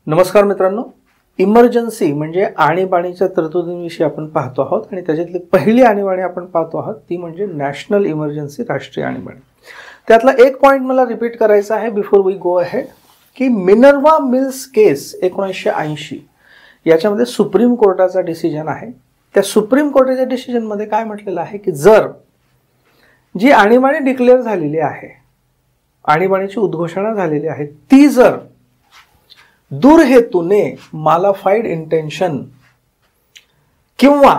नमस्कार मित्रांनो, इमर्जन्सी म्हणजे आणीबाणीच्या तरतुदींविषयी आपण पाहतो आहोत आणि त्याच्यातली पहिली आणीबाणी आपण पाहतो आहोत ती म्हणजे नॅशनल इमर्जन्सी, राष्ट्रीय आणीबाणी. त्यातला एक पॉईंट मला रिपीट करायचा आहे बिफोर वी गो अहेड की मिनर्वा मिल्स केस 1980 याच्यामध्ये सुप्रीम कोर्टाचा डिसिजन आहे. त्या सुप्रीम कोर्टाच्या डिसिजनमध्ये काय म्हटलेलं आहे की जर जी आणीबाणी डिक्लेअर झालेली आहे, आणीबाणीची उद्घोषणा झालेली आहे, ती जर दुर्हेतूने मालाफाईड इंटेन्शन किंवा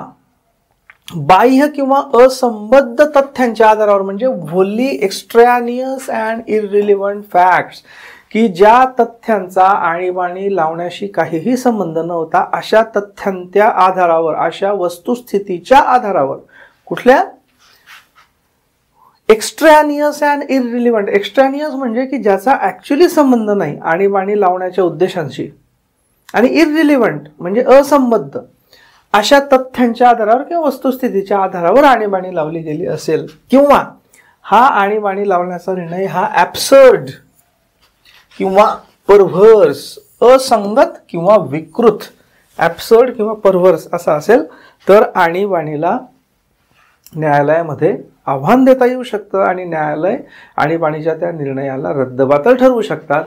बाह्य किंवा असंबद्ध तथ्यांच्या आधारावर म्हणजे व्होली एक्स्ट्रॅनियस अँड इररिलिव्हंट फॅक्ट्स की ज्या तथ्यांचा आणीबाणी लावण्याशी काहीही संबंध नव्हता अशा तथ्यांच्या आधारावर, अशा वस्तुस्थितीच्या आधारावर, कुठल्या एक्स्ट्रॅनियस अँड इररिलिव्हंट, एक्स्ट्रॅनियस म्हणजे की ज्याचा ॲक्च्युली संबंध नाही आणीबाणी लावण्याच्या उद्देशांशी, आणि इररिलिव्हंट म्हणजे असंबद्ध, अशा तथ्यांच्या आधारावर किंवा वस्तुस्थितीच्या आधारावर आणीबाणी लावली गेली असेल किंवा हा आणीबाणी लावण्याचा निर्णय हा ॲब्सर्ड किंवा परव्हर्स, असंगत किंवा विकृत, ॲब्सर्ड किंवा परव्हर्स असा असेल तर आणीबाणीला न्यायालयामध्ये आव्हान देता येऊ शकतं आणि न्यायालय आणीबाणीच्या त्या निर्णयाला रद्दबातल ठरवू शकतात.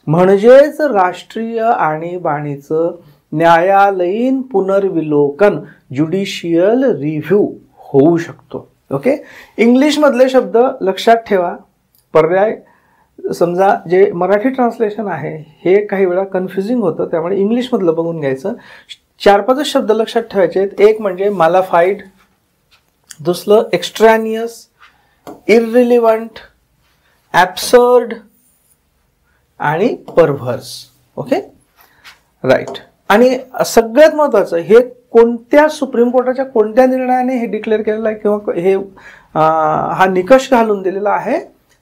म्हणजेच राष्ट्रीय आणीबाणीचं न्यायालयीन पुनर्विलोकन, ज्युडिशियल रिव्ह्यू होऊ शकतो. ओके, इंग्लिशमधले शब्द लक्षात ठेवा. पर्याय समजा जे मराठी ट्रान्सलेशन आहे हे काही वेळा कन्फ्युजिंग होतं, त्यामुळे इंग्लिशमधलं बघून घ्यायचं. 4-5 शब्द लक्षात ठेवायचे आहेत. एक म्हणजे मालाफाईड, दुसरं एक्स्ट्रॅनियस, इररिलिव्हंट, ॲब्सर्ड आणि परव्हर्स. Okay, right. आणि सगळ्यात महत्त्वाचं, हे कोणत्या सुप्रीम कोर्टाच्या कोणत्या निर्णयाने हे डिक्लेअर केलेलं आहे किंवा हे हा निकष घालून दिलेला आहे?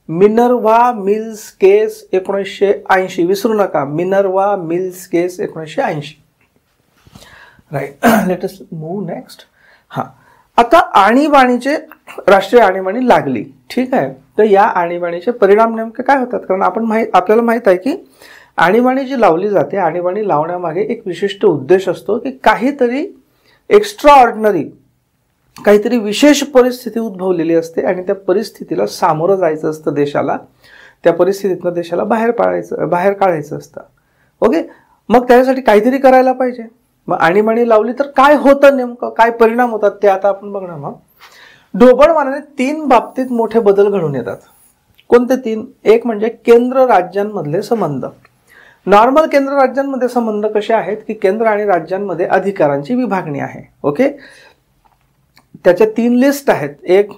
Minerva Mills case 1980. विसरू नका, Minerva Mills case 1980. Right, let us move next. हां, आता आणीबाणीचे, राष्ट्रीय आणीबाणी लागली, ठीक आहे. तर या आणीबाणीचे परिणाम नेमके काय होतात? कारण आपल्याला माहीत आहे की आणीबाणी जी लावली जाते, आणीबाणी लावण्यामागे एक विशिष्ट उद्देश असतो की काहीतरी एक्स्ट्रा ऑर्डिनरी, काहीतरी विशेष परिस्थिती उद्भवलेली असते आणि त्या परिस्थितीला सामोरं जायचं असतं देशाला. त्या परिस्थितीतनं देशाला बाहेर काढायचं असतं. ओके, मग त्यासाठी काहीतरी करायला पाहिजे. मग आणीबाणी लावली तर काय होतं, नेमकं काय परिणाम होतात ते आता आपण बघणार. मग ढोबळमानाने 3 बाबतीत मोठे बदल घडून येतात. कोणते 3? एक म्हणजे केंद्र राज्यांमधले संबंध. नॉर्मल केंद्र राज्यांमध्ये संबंध कसे आहेत की केंद्र आणि राज्यांमध्ये अधिकारांची विभागणी आहे. ओके, त्याच्या 3 लिस्ट आहेत. एक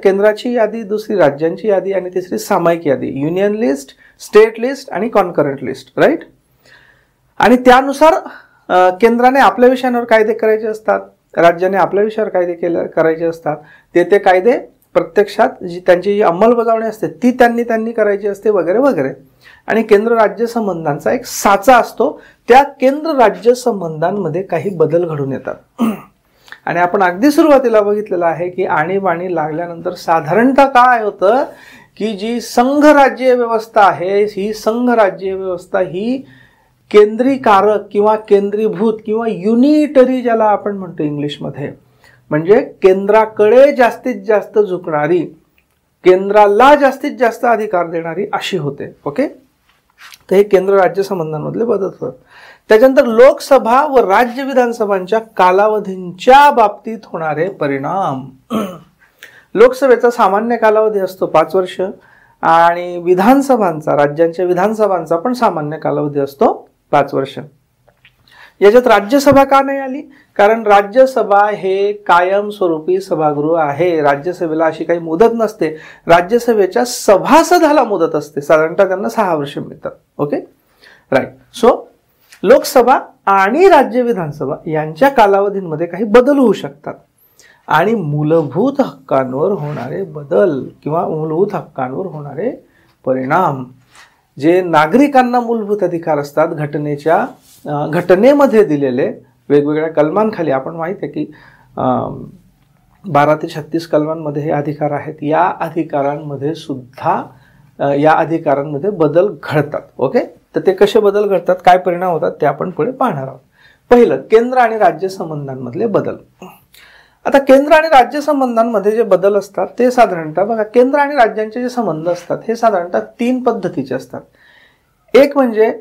केंद्राची यादी, दुसरी राज्यांची यादी आणि तिसरी सामायिक यादी. युनियन लिस्ट, स्टेट लिस्ट आणि कॉन्करंट लिस्ट. राईट. आणि त्यानुसार केंद्राने आपल्या विषयांवर कायदे करायचे असतात, राज्याने आपल्या विषयावर कायदे करायचे असतात. ते कायदे प्रत्यक्षात त्यांची जी अंमलबजावणी असते ती त्यांनी करायची असते, वगैरे वगैरे. आणि केंद्र राज्य संबंधांचा एक साचा असतो. त्या केंद्र राज्य संबंधांमध्ये काही बदल घडून येतात. आणि आपण अगदी सुरुवातीला बघितलेलं आहे की आणीबाणी लागल्यानंतर साधारणतः काय होतं की जी संघ राज्य व्यवस्था आहे, ही संघ राज्य व्यवस्था ही केंद्रीकारक किंवा केंद्रीभूत किंवा युनिटरी ज्याला आपण म्हणतो इंग्लिशमध्ये, म्हणजे केंद्राकडे जास्तीत जास्त झुकणारी, केंद्राला जास्तीत जास्त अधिकार देणारी अशी होते. ओके, तर हे केंद्र राज्य संबंधांमधले बदल होतात. त्याच्यानंतर लोकसभा व राज्य विधानसभांच्या कालावधींच्या बाबतीत होणारे परिणाम. लोकसभेचा सामान्य कालावधी असतो 5 वर्ष आणि विधानसभांचा, राज्यांच्या विधानसभांचा पण सामान्य कालावधी असतो 5 वर्ष. याच्यात राज्यसभा का नाही आली? कारण राज्यसभा हे कायमस्वरूपी सभागृह आहे. राज्यसभेला अशी काही मुदत नसते. राज्यसभेच्या सभासदाला मुदत असते, साधारणतः त्यांना 6 वर्ष मिळतात. Okay, right. सो लोकसभा आणि राज्य विधानसभा यांच्या कालावधींमध्ये काही बदल होऊ शकतात. आणि मूलभूत हक्कांवर होणारे बदल किंवा मूलभूत हक्कांवर होणारे परिणाम, जे नागरिकांना मूलभूत अधिकार असतात घटनेमध्ये दिलेले वेगवेगळ्या कलमांखाली, आपण माहिती आहे की 12 ते 36 कलमांमध्ये हे अधिकार आहेत. या अधिकारांमध्ये सुद्धा या अधिकारांमध्ये बदल घडतात. ओके, तर ते कसे बदल घडतात, काय परिणाम होतात ते आपण पुढे पाहणार आहोत. पहिलं, केंद्र आणि राज्य संबंधांमधले बदल. आता केंद्र आणि राज्य संबंधांमध्ये जे बदल असतात ते साधारणतः बघा, केंद्र आणि राज्यांचे जे संबंध असतात हे साधारणतः 3 पद्धतीचे असतात. एक म्हणजे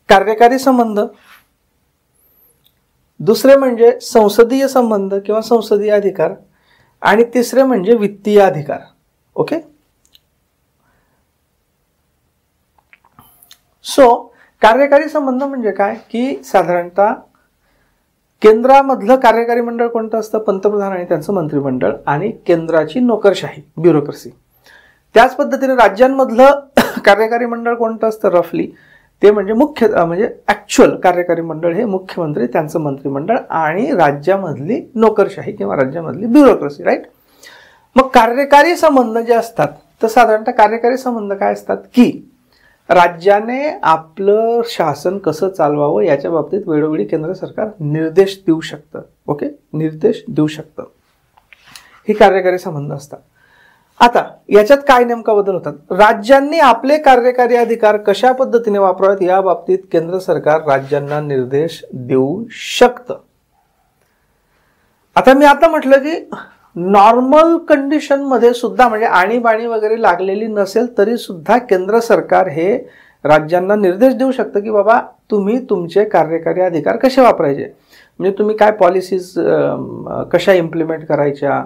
कार्यकारी संबंध, दुसरे म्हणजे संसदीय संबंध किंवा संसदीय अधिकार, आणि तिसरे म्हणजे वित्तीय अधिकार. ओके, सो कार्यकारी संबंध म्हणजे काय की साधारणतः केंद्रामधलं कार्यकारी मंडळ कोणतं असतं, पंतप्रधान आणि त्यांचं मंत्रिमंडळ, आणि केंद्राची नोकरशाही, ब्युरोक्रेसी. त्याच पद्धतीने राज्यांमधलं कार्यकारी मंडळ कोणतं असतं, रफली ते म्हणजे मुख्य म्हणजे ऍक्च्युअल कार्यकारी मंडळ हे मुख्यमंत्री, त्यांचं मंत्रिमंडळ, आणि राज्यामधली नोकरशाही किंवा राज्यामधली ब्युरोक्रेसी. राईट. मग कार्यकारी संबंध जे असतात तर साधारणतः कार्यकारी संबंध काय असतात की राज्याने आपलं शासन कसं चालवावं याच्या बाबतीत वेळोवेळी केंद्र सरकार निर्देश देऊ शकतं. ओके, निर्देश देऊ शकतं. हे कार्यकारी संबंध असतात. आता याच्यात काय नेमका बदल होतात, राज्यांनी आपले कार्यकारी अधिकार कशा पद्धतीने वापरावेत या बाबतीत केंद्र सरकार राज्यांना निर्देश देऊ शकतं. आता मी आता म्हटलं की नॉर्मल कंडिशन मध्ये सुद्धा म्हणजे आणीबाणी वगैरे लागलेली नसेल तरी सुद्धा केंद्र सरकार हे राज्यांना निर्देश देऊ शकतं की बाबा तुम्ही तुमचे कार्यकारी अधिकार कसे वापरायचे, म्हणजे तुम्ही काय पॉलिसीज कशा इम्प्लिमेंट करायच्या,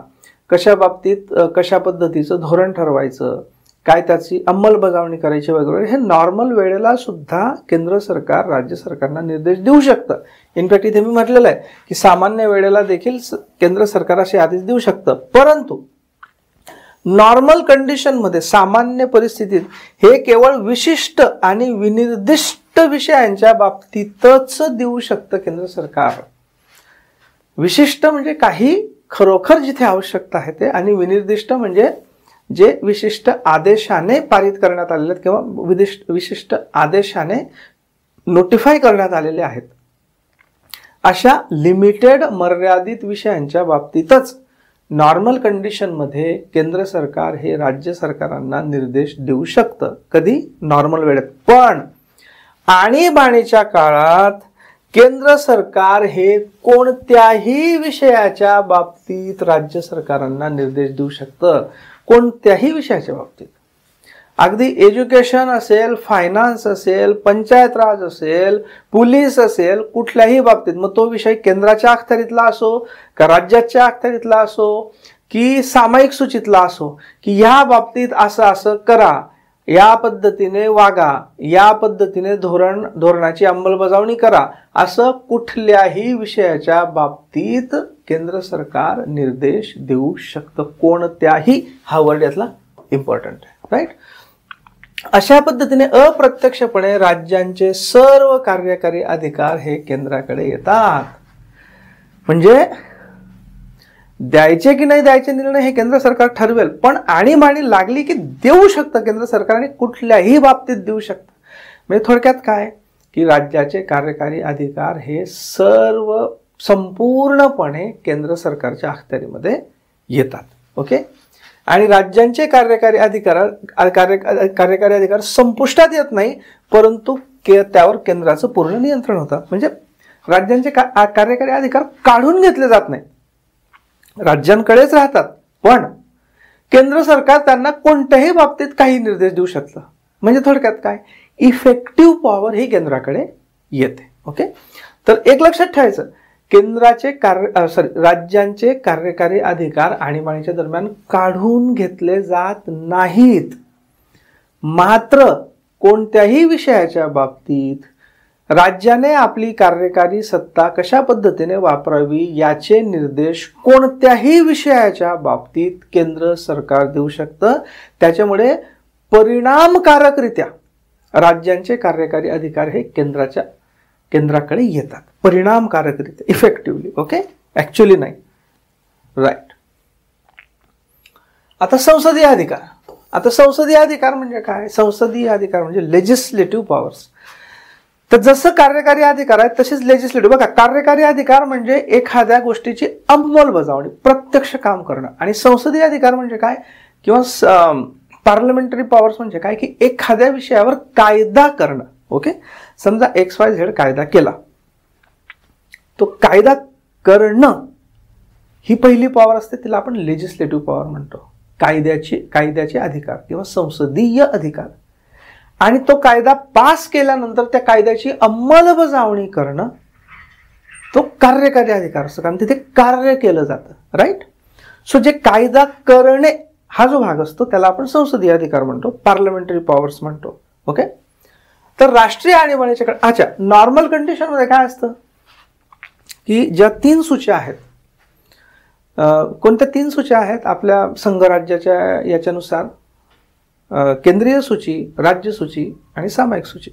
कशा बाबतीत कशा पद्धतीचं धोरण ठरवायचं, काय त्याची अंमलबजावणी करायची वगैरे, हे नॉर्मल वेळेला सुद्धा केंद्र सरकार राज्य सरकारना निर्देश देऊ शकतं. इनफॅक्ट इथे मी म्हटलेलं आहे की सामान्य वेळेला देखील केंद्र सरकार असे आदेश देऊ शकतं. परंतु नॉर्मल कंडिशन मध्ये, सामान्य परिस्थितीत हे केवळ विशिष्ट आणि विनिर्दिष्ट विषयांच्या बाबतीतच देऊ शकतं केंद्र सरकार. विशिष्ट म्हणजे काही खरोखर जिथे आवश्यकता आहे ते, आणि विनिर्दिष्ट म्हणजे जे विशिष्ट आदेशाने पारित करण्यात आलेले आहेत किंवा विशिष्ट आदेशाने नोटिफाय करण्यात आलेले आहेत, अशा लिमिटेड मर्यादित विषयांच्या बाबतीतच नॉर्मल कंडिशनमध्ये केंद्र सरकार हे राज्य सरकारांना निर्देश देऊ शकतं. कधी, नॉर्मल वेळेत. पण आणीबाणीच्या काळात केंद्र सरकार हे कोणत्याही विषयाच्या बाबतीत राज्य सरकारांना निर्देश देऊ शकतं, कोणत्याही विषयाच्या बाबतीत. अगदी एज्युकेशन असेल, फायनान्स असेल, पंचायत राज असेल, पोलीस असेल, कुठल्याही बाबतीत, मग तो विषय केंद्राच्या अखत्यारीतला असो का राज्याच्या अखत्यारीतला असो की सामायिक सूचीतला असो, की या बाबतीत असं असं करा, या पद्धतीने वागा, या पद्धतीने धोरणाची अंमलबजावणी करा, असं कुठल्याही विषयाच्या बाबतीत केंद्र सरकार निर्देश देऊ शकतं. कोणत्याही, हा वर्ड यातला इम्पॉर्टंट आहे. राईट. अशा पद्धतीने अप्रत्यक्षपणे राज्यांचे सर्व कार्यकारी अधिकार हे केंद्राकडे येतात. म्हणजे द्यायचे की नाही द्यायचे निर्णय हे केंद्र सरकार ठरवेल, पण आणीबाणी लागली की देऊ शकतं केंद्र सरकार, आणि कुठल्याही बाबतीत देऊ शकतं. म्हणजे थोडक्यात काय की राज्याचे कार्यकारी अधिकार हे सर्व संपूर्णपणे केंद्र सरकारच्या अखत्यारीमध्ये येतात. ओके. आणि राज्यांचे कार्यकारी अधिकार संपुष्टात येत नाही, परंतु त्यावर केंद्राचं पूर्ण नियंत्रण होतं. म्हणजे राज्यांचे कार्यकारी अधिकार काढून घेतले जात नाही, राज्यांकडेच राहतात, पण केंद्र सरकार त्यांना कोणत्याही बाबतीत काही निर्देश देऊ शकतं. म्हणजे थोडक्यात काय, इफेक्टिव्ह पॉवर ही केंद्राकडे येते. ओके. तर एक लक्षात ठेवायचं, राज्यांचे कार्यकारी अधिकार आणीबाणीच्या दरम्यान काढून घेतले जात नाहीत, मात्र कोणत्याही विषयाच्या बाबतीत राज्याने आपली कार्यकारी सत्ता कशा पद्धतीने वापरावी याचे निर्देश कोणत्याही विषयाच्या बाबतीत केंद्र सरकार देऊ शकतं. त्याच्यामुळे परिणामकारकरित्या राज्यांचे कार्यकारी अधिकार हे केंद्राकडे येतात, परिणामकारकरित्या, इफेक्टिव्हली. ओके, ऍक्च्युअली नाही. राईट. आता संसदीय अधिकार. आता संसदीय अधिकार म्हणजे काय, संसदीय अधिकार म्हणजे लेजिस्लेटिव्ह पॉवर्स. तर जसं कार्यकारी अधिकार आहे तसेच लेजिस्लेटिव्ह. बघा, कार्यकारी अधिकार म्हणजे एखाद्या गोष्टीची अंमलबजावणी, प्रत्यक्ष काम करणं, आणि संसदीय अधिकार म्हणजे काय, किंवा पार्लमेंटरी पॉवर्स म्हणजे काय की एखाद्या विषयावर कायदा करणं. ओके, समजा XYZ कायदा केला, तो कायदा करणं ही पहिली पॉवर असते, तिला आपण लेजिस्लेटिव्ह पॉवर म्हणतो. कायद्याचे अधिकार किंवा संसदीय अधिकार. आणि तो कायदा पास केल्यानंतर त्या कायद्याची अंमलबजावणी करणं तो कार्यकारी अधिकार असतो, कारण तिथे कार्य केलं जातं. राईट. सो जे कायदा करणे हा जो भाग असतो त्याला आपण संसदीय अधिकार म्हणतो, पार्लमेंटरी पॉवर्स म्हणतो. ओके. तर राष्ट्रीय आणीबाणीच्या अच्छा नॉर्मल कंडिशनमध्ये काय असतं की ज्या 3 सूच्या आहेत, कोणत्या 3 सूच्या आहेत आपल्या संघराज्याच्या याच्यानुसार, केंद्रीय सूची, राज्य सूची आणि सामायिक सूची.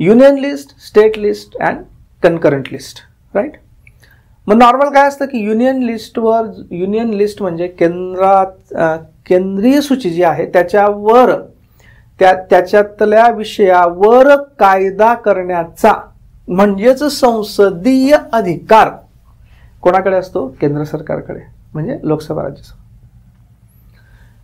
Union list, state list and concurrent list. Right. मग नॉर्मल काय असतं की युनियन लिस्ट म्हणजे केंद्रीय सूची जी आहे त्याच्यावर त्याच्यातल्या विषयावर कायदा करण्याचा म्हणजेच संसदीय अधिकार कोणाकडे असतो? केंद्र सरकारकडे, म्हणजे लोकसभा, राज्यसभा.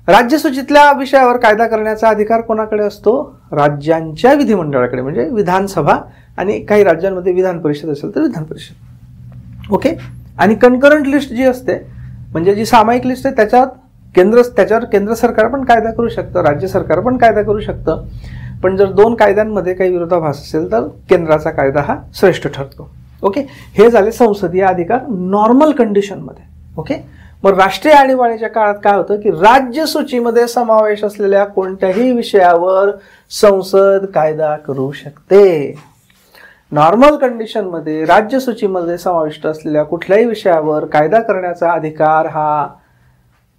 राज्यसूचीतल्या विषयावर कायदा करण्याचा अधिकार कोणाकडे असतो? राज्यांच्या विधिमंडळाकडे, म्हणजे विधानसभा, आणि काही राज्यांमध्ये विधान परिषद असेल तर विधान परिषद. ओके. आणि कन्करंट लिस्ट जी असते म्हणजे जी सामायिक लिस्ट आहे त्याच्यावर केंद्र सरकार पण कायदा करू शकतं, राज्य सरकार पण कायदा करू शकतं. पण जर 2 कायद्यांमध्ये काही विरोधाभास असेल तर केंद्राचा कायदा हा श्रेष्ठ ठरतो. ओके. हे झाले संसदीय अधिकार नॉर्मल कंडिशनमध्ये. ओके. मग राष्ट्रीय आणीबाणीच्या काळात काय होतं की राज्य सूचीमध्ये समावेश असलेल्या कोणत्याही विषयावर संसद कायदा करू शकते. नॉर्मल कंडिशनमध्ये राज्य सूचीमध्ये समाविष्ट असलेल्या कुठल्याही विषयावर कायदा करण्याचा अधिकार हा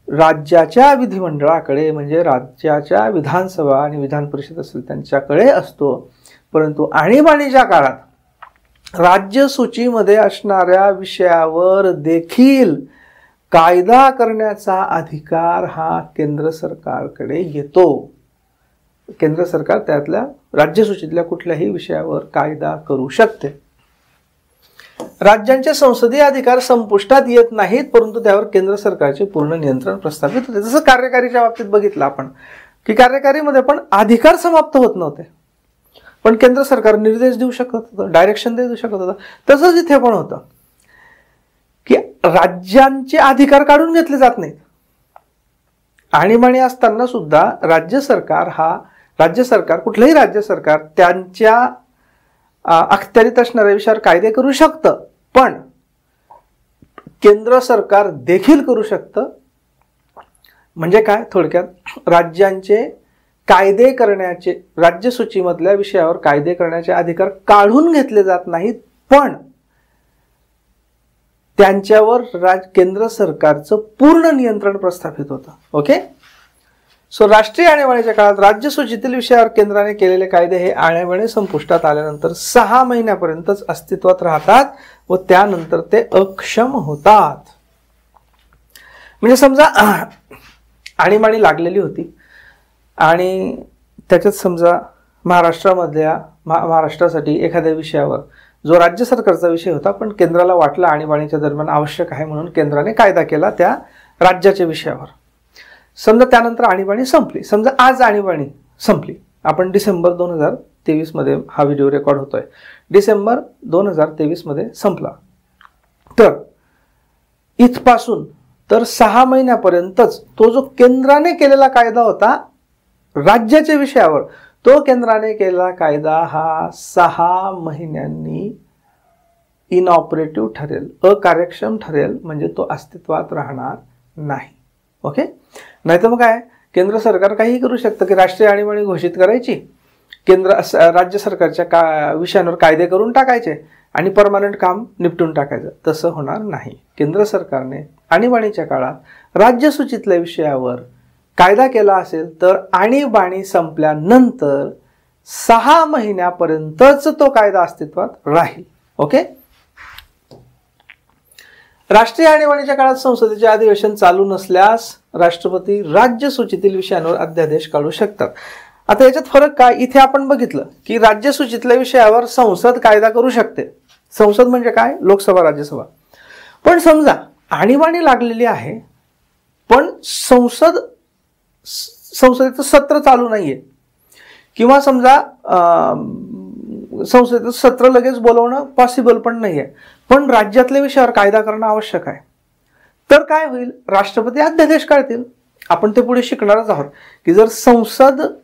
राज्याच्या विधिमंडळाकडे, म्हणजे राज्याच्या विधानसभा आणि विधान परिषद असेल त्यांच्याकडे असतो. परंतु आणीबाणीच्या काळात राज्य सूचीमध्ये असणाऱ्या विषयावर देखील कायदा करण्याचा अधिकार हा केंद्र सरकारकडे येतो. केंद्र सरकार त्यातल्या राज्यसूचीतल्या कुठल्याही विषयावर कायदा करू शकते. राज्यांचे संसदीय अधिकार संपुष्टात येत नाहीत, परंतु त्यावर केंद्र सरकारचे पूर्ण नियंत्रण प्रस्थापित होते. जसं कार्यकारीच्या बाबतीत बघितलं आपण की कार्यकारीमध्ये पण अधिकार समाप्त होत नव्हते, पण केंद्र सरकार निर्देश देऊ शकत होतं, डायरेक्शन देऊ शकत होतं. तसंच इथे पण होतं की राज्यांचे अधिकार काढून घेतले जात नाहीत. आणीबाणी असताना सुद्धा राज्य सरकार कुठलंही राज्य सरकार त्यांच्या अखत्यारीत असणाऱ्या विषयावर कायदे करू शकतं, पण केंद्र सरकार देखील करू शकतं. म्हणजे काय? थोडक्यात राज्यांचे कायदे करण्याचे, राज्य सूचीमधल्या विषयावर कायदे करण्याचे अधिकार काढून घेतले जात नाहीत, पण त्यांच्यावर केंद्र सरकारचं पूर्ण नियंत्रण प्रस्थापित होतं. ओके. सो राष्ट्रीय आणीबाणीच्या काळात राज्य सूचीतील विषयावर केंद्राने केलेले कायदे हे आणीबाणी संपुष्टात आल्यानंतर 6 महिन्यापर्यंतच अस्तित्वात राहतात व त्यानंतर ते अक्षम होतात. म्हणजे समजा आणीबाणी लागलेली होती आणि त्याच्यात समजा महाराष्ट्रासाठी एखाद्या विषयावर जो राज्य सरकारचा विषय होता, पण केंद्राला वाटला आणीबाणीच्या दरम्यान आवश्यक आहे म्हणून केंद्राने कायदा केला त्या राज्याच्या विषयावर. समजा त्यानंतर आणीबाणी संपली, समजा आज आणीबाणी संपली, आपण डिसेंबर 2023 मध्ये हा व्हिडिओ रेकॉर्ड होतोय, डिसेंबर 2023 मध्ये संपला, तर इथपासून तर 6 महिन्यापर्यंतच तो जो केंद्राने केलेला कायदा होता राज्याच्या विषयावर, तो केंद्राने केलेला कायदा हा 6 महिन्यांनी इनऑपरेटिव्ह ठरेल, अकार्यक्षम ठरेल, म्हणजे तो अस्तित्वात राहणार नाही. ओके. नाहीतर मग काय, केंद्र सरकार काहीही करू शकतं की राष्ट्रीय आणीबाणी घोषित करायची, राज्य सरकारच्या विषयांवर कायदे करून टाकायचे आणि परमनंट काम निपटून टाकायचं. तसं होणार नाही. केंद्र सरकारने आणीबाणीच्या काळात राज्य सूचीतल्या विषयावर कायदा केला असेल तर आणीबाणी संपल्यानंतर 6 महिन्यापर्यंतच तो कायदा अस्तित्वात राहील. ओके. राष्ट्रीय आणीबाणीच्या काळात संसदेचे अधिवेशन चालू नसल्यास राष्ट्रपती राज्य सूचीतील विषयांवर अध्यादेश काढू शकतात. आता याच्यात फरक काय? इथे आपण बघितलं की राज्य सूचीतल्या विषयावर संसद कायदा करू शकते. संसद म्हणजे काय? लोकसभा, राज्यसभा. पण समजा आणीबाणी लागलेली आहे, पण संसदेचं सत्र चालू नाहीये किंवा समजा संसदेचं सत्र लगेच बोलवणं पॉसिबल पण नाहीये, पण राज्यातल्या विषयावर कायदा करणं आवश्यक आहे, तर काय होईल, राष्ट्रपती अध्यादेश काढतील. आपण ते पुढे शिकणारच आहोत की जर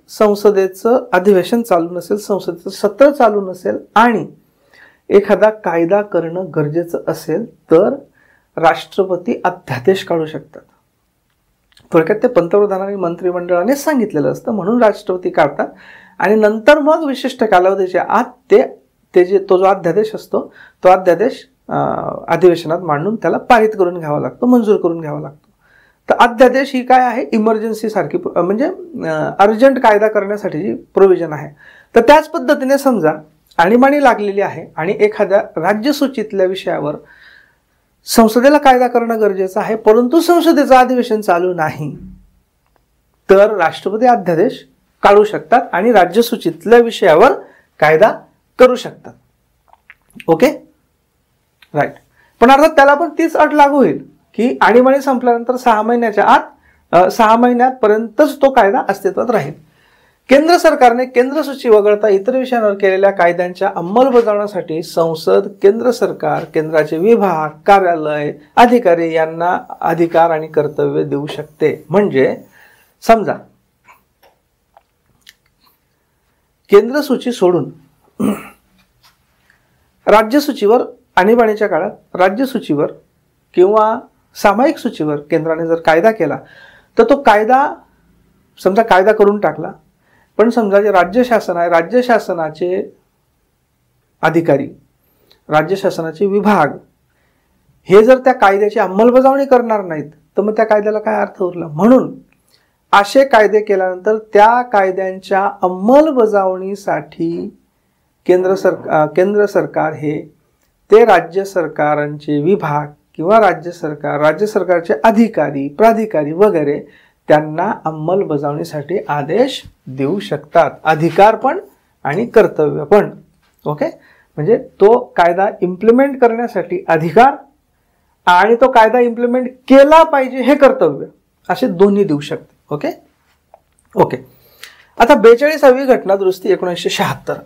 संसदेचं अधिवेशन चालू नसेल, संसदेचं सत्र चालू नसेल आणि एखादा कायदा करणं गरजेचं असेल तर राष्ट्रपती अध्यादेश काढू शकतात. थोडक्यात ते पंतप्रधानांनी मंत्रिमंडळाने सांगितलेलं असतं म्हणून राष्ट्रपती काढतात आणि नंतर मग विशिष्ट कालावधीच्या आत तो जो अध्यादेश असतो तो अध्यादेश अधिवेशनात मांडून त्याला पारित करून घ्यावा लागतो, मंजूर करून घ्यावा लागतो. तर अध्यादेश ही काय आहे, इमर्जन्सी सारखी म्हणजे अर्जंट कायदा करण्यासाठीची प्रोव्हिजन आहे. तर त्याच पद्धतीने समजा आणीबाणी लागलेली आहे आणि एखाद्या राज्यसूचीतल्या विषयावर संसदेला कायदा करणं गरजेचं आहे, परंतु संसदेचं अधिवेशन चालू नाही, तर राष्ट्रपती अध्यादेश काढू शकतात आणि राज्यसूचीतल्या विषयावर कायदा करू शकतात. Okay, right. पण अर्थात त्याला पण तीच अट लागू होईल की आणीबाणी संपल्यानंतर 6 महिन्याच्या आत 6 महिन्यापर्यंतच तो कायदा अस्तित्वात राहील. केंद्र सरकारने केंद्र सूची वगळता इतर विषयांवर केलेल्या कायद्यांच्या अंमलबजावणीसाठी संसद, केंद्र सरकार, केंद्राचे विभाग, कार्यालय, अधिकारी यांना अधिकार आणि कर्तव्य देऊ शकते. म्हणजे समजा केंद्र सूची सोडून राज्यसूचीवर आणीबाणीच्या काळात राज्यसूचीवर किंवा सामायिक सूचीवर केंद्राने जर कायदा केला तर तो कायदा समजा कायदा करून टाकला, पण समजा जे राज्य शासन आहे, राज्य शासनाचे अधिकारी, राज्य शासनाचे विभाग हे जर त्या कायद्याची अंमलबजावणी करणार नाहीत तर मग त्या कायद्याला काय अर्थ उरला. म्हणून असे कायदे केल्यानंतर त्या कायद्यांच्या अंमलबजावणीसाठी केंद्र सरकार हे ते राज्य सरकारांचे विभाग किंवा राज्य सरकारचे अधिकारी, प्राधिकारी वगैरे त्यांना अंमलबजावणीसाठी आदेश देऊ शकतात, अधिकार पण आणि कर्तव्य पण. ओके, म्हणजे तो कायदा इम्प्लिमेंट करण्यासाठी अधिकार आणि तो कायदा इम्प्लिमेंट केला पाहिजे हे कर्तव्य, असे दोन्ही देऊ शकते. Okay okay. आता 42वी घटना दुरुस्ती 1976.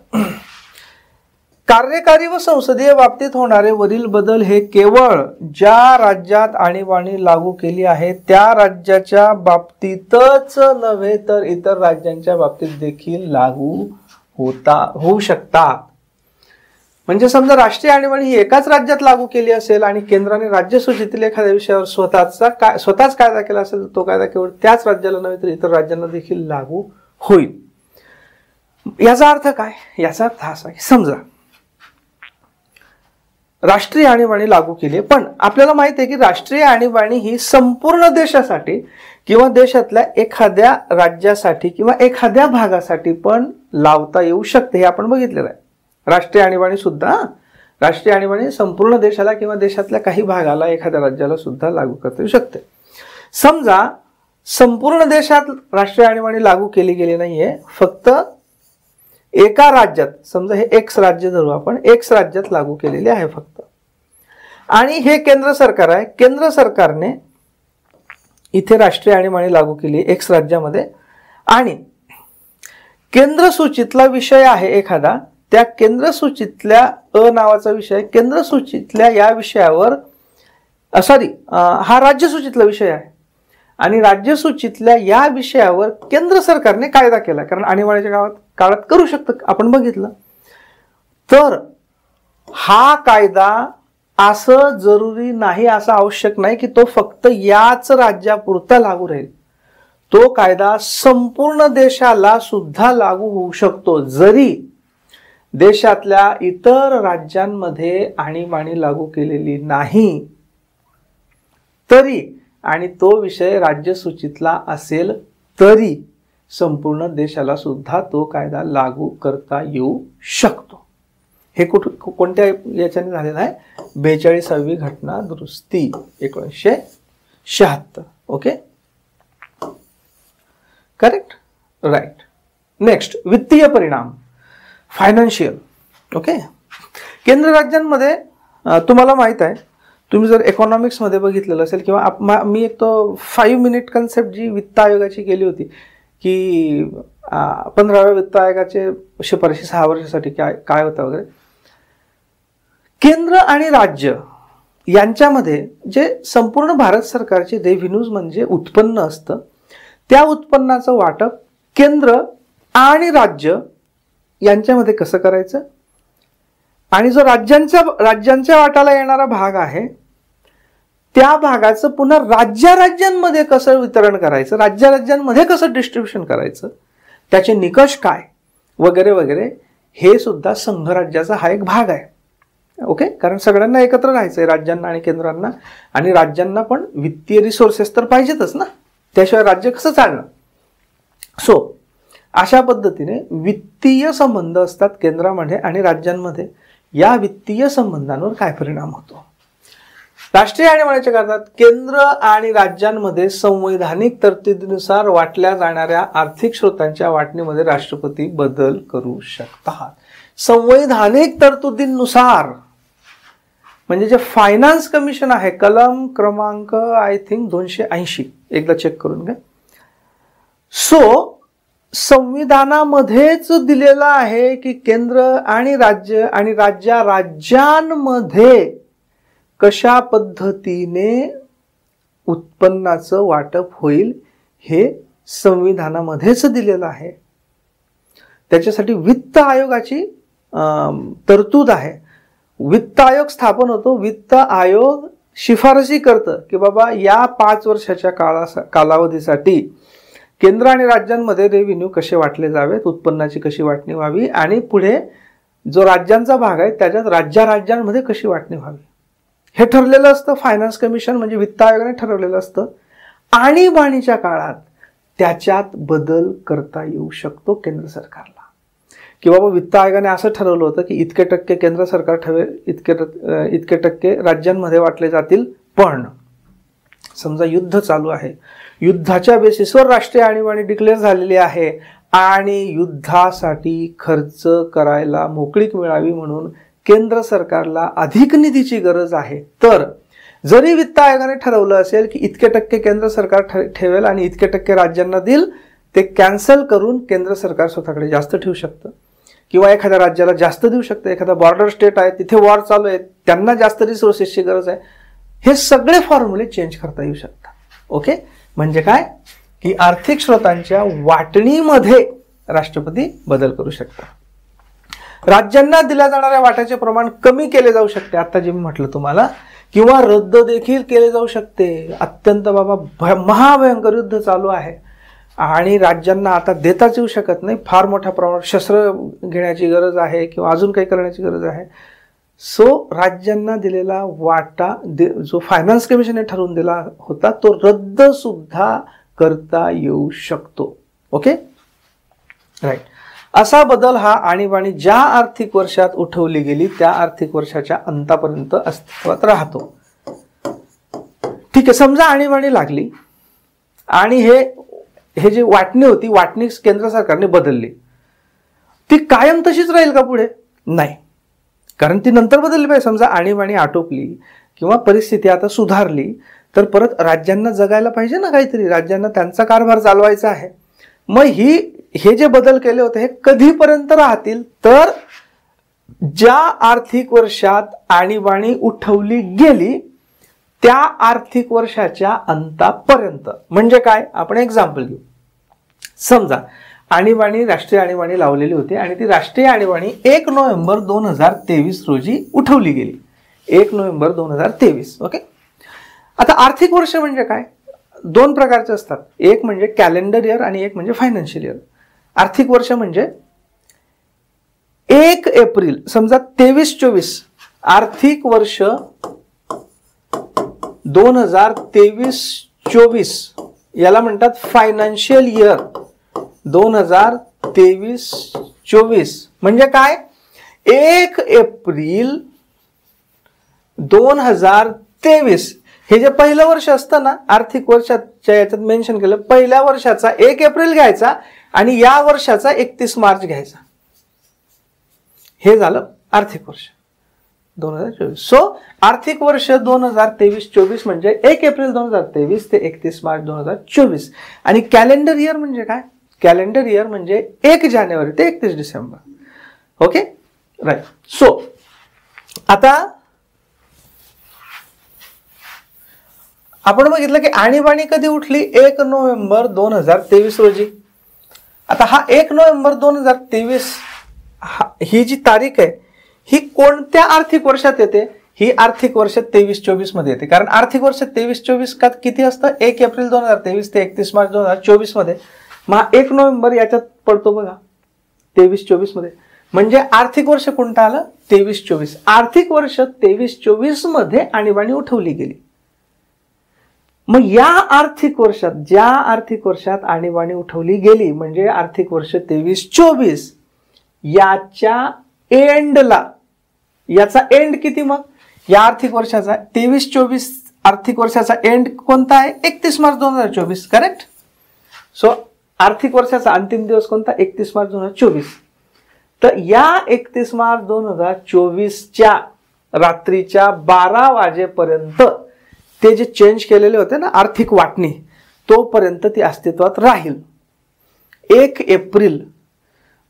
कार्यकारी व संसदीय बाबतीत होणारे वरील बदल हे केवळ ज्या राज्यात आणीबाणी लागू केली आहे त्या राज्याच्या बाबतीतच नव्हे तर इतर राज्यांच्या बाबतीत देखील लागू होऊ शकतात. म्हणजे समजा राष्ट्रीय आणीबाणी ही एकाच राज्यात लागू केली असेल आणि केंद्राने राज्यसूचीतील एखाद्या विषयावर स्वतःच कायदा केला असेल तर तो कायदा केवळ त्याच राज्याला नव्हे तर इतर राज्यांना देखील लागू होईल. याचा अर्थ काय, याचा अर्थ असा की समजा राष्ट्रीय आणीबाणी लागू केली आहे, पण आपल्याला माहित आहे की राष्ट्रीय आणीबाणी ही संपूर्ण देशासाठी किंवा देशातल्या एखाद्या राज्यासाठी किंवा एखाद्या भागासाठी पण लावता येऊ शकते, हे आपण बघितलेलं आहे. राष्ट्रीय आणीबाणी संपूर्ण देशाला किंवा देशातल्या काही भागाला, एखाद्या राज्याला सुद्धा लागू करता येऊ शकते. समजा संपूर्ण देशात राष्ट्रीय आणीबाणी लागू केली गेली नाहीये, फक्त एका राज्यात, समजा हे एक्स राज्य धरू आपण, एक्स राज्यात लागू केलेली आहे फक्त, आणि हे केंद्र सरकार आहे, केंद्र सरकारने इथे राष्ट्रीय आणीबाणी लागू केली एक्स राज्यामध्ये आणि केंद्र सूचीतला विषय आहे एखादा, त्या केंद्र सूचीतल्या नावाचा विषय केंद्र सूचीतल्या या विषयावर हा राज्य सूचीतला विषय आहे आणि राज्य सूचीतल्या या विषयावर केंद्र सरकारने कायदा केला, कारण आणीबाणीच्या काळात करू शकतं, आपण बघितलं. तर हा कायदा असं जरुरी नाही, असं आवश्यक नाही की तो फक्त याच राज्यापुरता लागू राहील. तो कायदा संपूर्ण देशाला सुद्धा लागू होऊ शकतो, जरी देशातल्या इतर राज्यांमध्ये आणीबाणी लागू केलेली नाही तरी, आणि तो विषय राज्यसूचीतला असेल तरी संपूर्ण देशाला सुद्धा तो कायदा लागू करता येऊ शकतो. हे कोणत्या याच्याने झालेलं आहे, 42वी घटना दुरुस्ती 1976. Okay, correct, right. नेक्स्ट, वित्तीय परिणाम, फायनान्शियल. ओके, केंद्र राज्यांमध्ये तुम्हाला माहित आहे, तुम्ही जर इकॉनॉमिक्स मध्ये बघितलेलं असेल किंवा मी एक तो 5 मिनिट कन्सेप्ट जी वित्त आयोगाची केली होती की 15व्या वित्त आयोगाचे शिफारशी 6 वर्षासाठी काय होतं वगैरे. केंद्र आणि राज्य यांच्यामध्ये जे संपूर्ण भारत सरकारचे रेव्हेन्यूज म्हणजे उत्पन्न असतं, त्या उत्पन्नाचं वाटप केंद्र आणि राज्य यांच्यामध्ये कसं करायचं, आणि जो राज्यांच्या वाटाला येणारा भाग आहे त्या भागाचं पुन्हा राज्यांमध्ये कसं वितरण करायचं, राज्यांमध्ये कसं डिस्ट्रीब्युशन करायचं, त्याचे निकष काय वगैरे वगैरे, हे सुद्धा संघराज्याचा हा एक भाग आहे. ओके, कारण सगळ्यांना एकत्र राहायचंय, राज्यांना आणि केंद्रांना, आणि राज्यांना पण वित्तीय रिसोर्सेस तर पाहिजेतच ना, त्याशिवाय राज्य कसं चालणार. सो अशा पद्धतीने वित्तीय संबंध असतात केंद्रामध्ये आणि राज्यांमध्ये. या वित्तीय संबंधांवर काय परिणाम होतो. राष्ट्रीय आणीबाणीच्या कायद्यात केंद्र आणि राज्यांमध्ये संवैधानिक तरतुदीनुसार वाटल्या जाणाऱ्या आर्थिक स्रोतांच्या वाटणीमध्ये राष्ट्रपती बदल करू शकतात. संवैधानिक तरतुदीनुसार म्हणजे जे फायनान्स कमिशन आहे, कलम क्रमांक आय थिंक 280, एकदा चेक करून घ्या. सो संविधानामध्येच दिलेलं आहे की केंद्र आणि राज्य आणि राज्यांमध्ये कशा पद्धतीने उत्पन्नाचं वाटप होईल हे संविधानामध्येच दिलेलं आहे. त्याच्यासाठी वित्त आयोगाची तरतूद आहे. वित्त आयोग स्थापन होतो. वित्त आयोग शिफारसी करतं की बाबा या 5 वर्षाच्या कालावधीसाठी केंद्र आणि राज्यांमध्ये रेव्हेन्यू कसे वाटले जावेत, उत्पन्नाची कशी वाटणी व्हावी, आणि पुढे जो राज्यांचा भाग आहे त्याच्यात राज्यांमध्ये कशी वाटणी व्हावी हे ठरलेलं असतं. फायनान्स कमिशन म्हणजे वित्त आयोगाने ठरवलेलं असतं. आणीबाणीच्या काळात त्याच्यात बदल करता येऊ शकतो केंद्र सरकारला, की बाबा वित्त आयोगाने असं ठरवलं होतं की इतके टक्के केंद्र सरकार ठेवेल, इतके टक्के राज्यांमध्ये वाटले जातील. पण समजा युद्ध चालू आहे, युद्धाच्या बेसिसवर राष्ट्रीय आणीबाणी डिक्लेअर झालेली आहे आणि युद्धासाठी खर्च करायला मोकळीक मिळावी म्हणून केंद्र सरकारला अधिक निधीची गरज आहे, तर जरी वित्त आयोगाने ठरवलं असेल की इतके टक्के केंद्र सरकार ठेवेल आणि इतके टक्के राज्यांना देईल, ते कॅन्सल करून केंद्र सरकार स्वतःकडे जास्त ठेवू शकतं किंवा एखाद्या राज्याला जास्त देऊ शकतं. एखादा बॉर्डर स्टेट आहे, तिथे वॉर चालू आहे, त्यांना जास्त रिसोर्सेसची गरज आहे, हे सगळे फॉर्म्युले चेंज करता येऊ शकतात. ओके, म्हणजे काय की आर्थिक स्रोतांच्या वाटणीमध्ये राष्ट्रपती बदल करू शकतात. राज्यांना दिल्या जाणाऱ्या वाट्याचे प्रमाण कमी केले जाऊ शकते, आता जे मी म्हटलं तुम्हाला, किंवा रद्द देखील केले जाऊ शकते. अत्यंत बाबा महाभयंकर युद्ध चालू आहे आणि राज्यांना आता देताच येऊ शकत नाही, फार मोठ्या प्रमाणात शस्त्र घेण्याची गरज आहे किंवा अजून काही करण्याची गरज आहे. सो राज्यांना दिलेला वाटा जो फायनान्स कमिशनने ठरवून दिला होता तो रद्द सुद्धा करता येऊ शकतो. Okay, right. असा बदल हा आणीबाणी ज्या आर्थिक वर्षात उठवली गेली त्या आर्थिक वर्षाच्या अंतापर्यंत अस्तित्वात राहतो. ठीक आहे, समजा आणीबाणी लागली आणि हे जे वाटणी होती, वाटणी केंद्र सरकारने बदलली, ती कायम तशीच राहील का पुढे? नाही, कारण ती नंतर बदलली पाहिजे. समजा आणीबाणी आटोपली किंवा परिस्थिती आता सुधारली तर परत राज्यांना जगायला पाहिजे ना काहीतरी, राज्यांना त्यांचा कारभार चालवायचा आहे. मग हे जे बदल केले होते हे कधीपर्यंत राहतील, तर ज्या आर्थिक वर्षात आणीबाणी उठवली गेली त्या आर्थिक वर्षाच्या अंतापर्यंत. म्हणजे काय, आपण एक्झाम्पल घेऊ. समजा आणीबाणी, राष्ट्रीय आणीबाणी लावलेली होती आणि ती राष्ट्रीय आणीबाणी 1 नोव्हेंबर 2023 रोजी उठवली गेली. 1 नोव्हेंबर 2023. ओके, आता आर्थिक वर्ष म्हणजे काय, 2 प्रकारचे असतात. एक म्हणजे कॅलेंडर इयर आणि एक म्हणजे फायनान्शियल इयर. आर्थिक वर्ष म्हणजे 1 एप्रिल, समजा 23-24 आर्थिक वर्ष 2023-24 याला म्हणतात फायनान्शियल इयर 2023-24. म्हणजे काय, 1 एप्रिल 2023 हे जे पहिलं वर्ष असतं ना, आर्थिक वर्षाच्या याच्यात मेन्शन केलं, पहिल्या वर्षाचा 1 एप्रिल घ्यायचा आणि या वर्षाचा 31 मार्च घ्यायचा. हे झालं आर्थिक वर्ष 2024. सो आर्थिक वर्ष 2023-24 म्हणजे 1 एप्रिल 2023 ते 31 मार्च 2024. आणि कॅलेंडर इयर म्हणजे काय, कॅलेंडर इयर म्हणजे 1 जानेवारी ते 31 डिसेंबर. Okay right. सो आता आपण बघितलं की आणीबाणी कधी उठली? 1 नोव्हेंबर 2023 रोजी. आता हा 1 नोव्हेंबर 2023 ही जी तारीख आहे ही कोणत्या आर्थिक वर्षात येते? ही आर्थिक वर्ष 23-24 मध्ये येते. कारण आर्थिक वर्ष 23-24 का किती असतं? 1 एप्रिल 2023 ते 31 मार्च 2024 मध्ये. मग 1 नोव्हेंबर याच्यात पडतो बघा 23-24 मध्ये. म्हणजे आर्थिक वर्ष कोणतं आलं? 23-24. आर्थिक वर्ष 23-24 मध्ये आणीबाणी उठवली गेली. मग या आर्थिक वर्षात, ज्या आर्थिक वर्षात आणीबाणी उठवली गेली म्हणजे आर्थिक वर्ष 23-24, याच्या एंडला, याचा एंड किती मग या आर्थिक वर्षाचा? 23-24 आर्थिक वर्षाचा एंड कोणता आहे? 31 मार्च 2024. करेक्ट. सो आर्थिक वर्षाचा अंतिम दिवस कोणता? 31 मार्च 2024. तर या 31 मार्च 2024च्या रात्रीच्या 12 वाजेपर्यंत ते जे चेंज केलेले होते ना आर्थिक वाटणी, तोपर्यंत ती अस्तित्वात राहील. 1 एप्रिल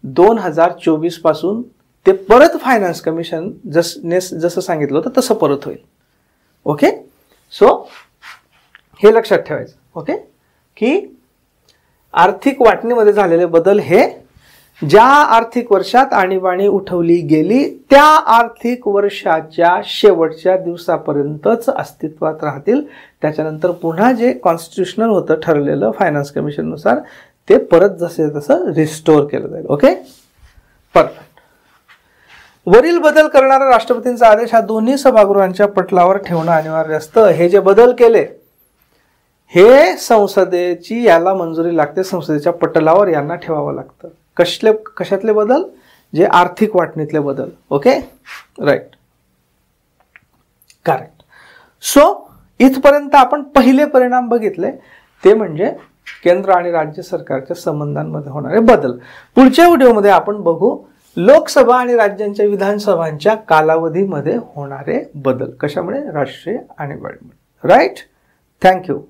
2024 पासून ते परत फायनान्स कमिशन जसं सांगितलं होतं तसं परत होईल. ओके. सो हे लक्षात ठेवायचं. ओके की आर्थिक वाटणीमध्ये झालेले बदल हे ज्या आर्थिक वर्षात आणीबाणी उठवली गेली त्या आर्थिक वर्षाच्या शेवटच्या दिवसापर्यंतच अस्तित्वात राहतील. त्याच्यानंतर पुन्हा जे कॉन्स्टिट्युशनल होतं ठरलेलं फायनान्स कमिशननुसार ते परत जसे तसं रिस्टोर केलं जाईल. Okay perfect. वरील बदल करणारा राष्ट्रपतींचा आदेश हा दोन्ही सभागृहांच्या पटलावर ठेवणं अनिवार्य असतं. हे जे बदल केले हे संसदेची याला मंजुरी लागते, संसदेच्या पटलावर यांना ठेवावं लागतं. कशातले बदल? जे आर्थिक वाटणीतले बदल. Okay right correct. सो इथपर्यंत आपण पहिले परिणाम बघितले, ते म्हणजे केंद्र आणि राज्य सरकारच्या संबंधांमध्ये होणारे बदल. पुढच्या व्हिडिओमध्ये आपण बघू लोकसभा आणि राज्यांच्या विधानसभांच्या कालावधीमध्ये होणारे बदल. कशामुळे? राष्ट्रीय आणीबाणीमुळे. राईट. थँक्यू.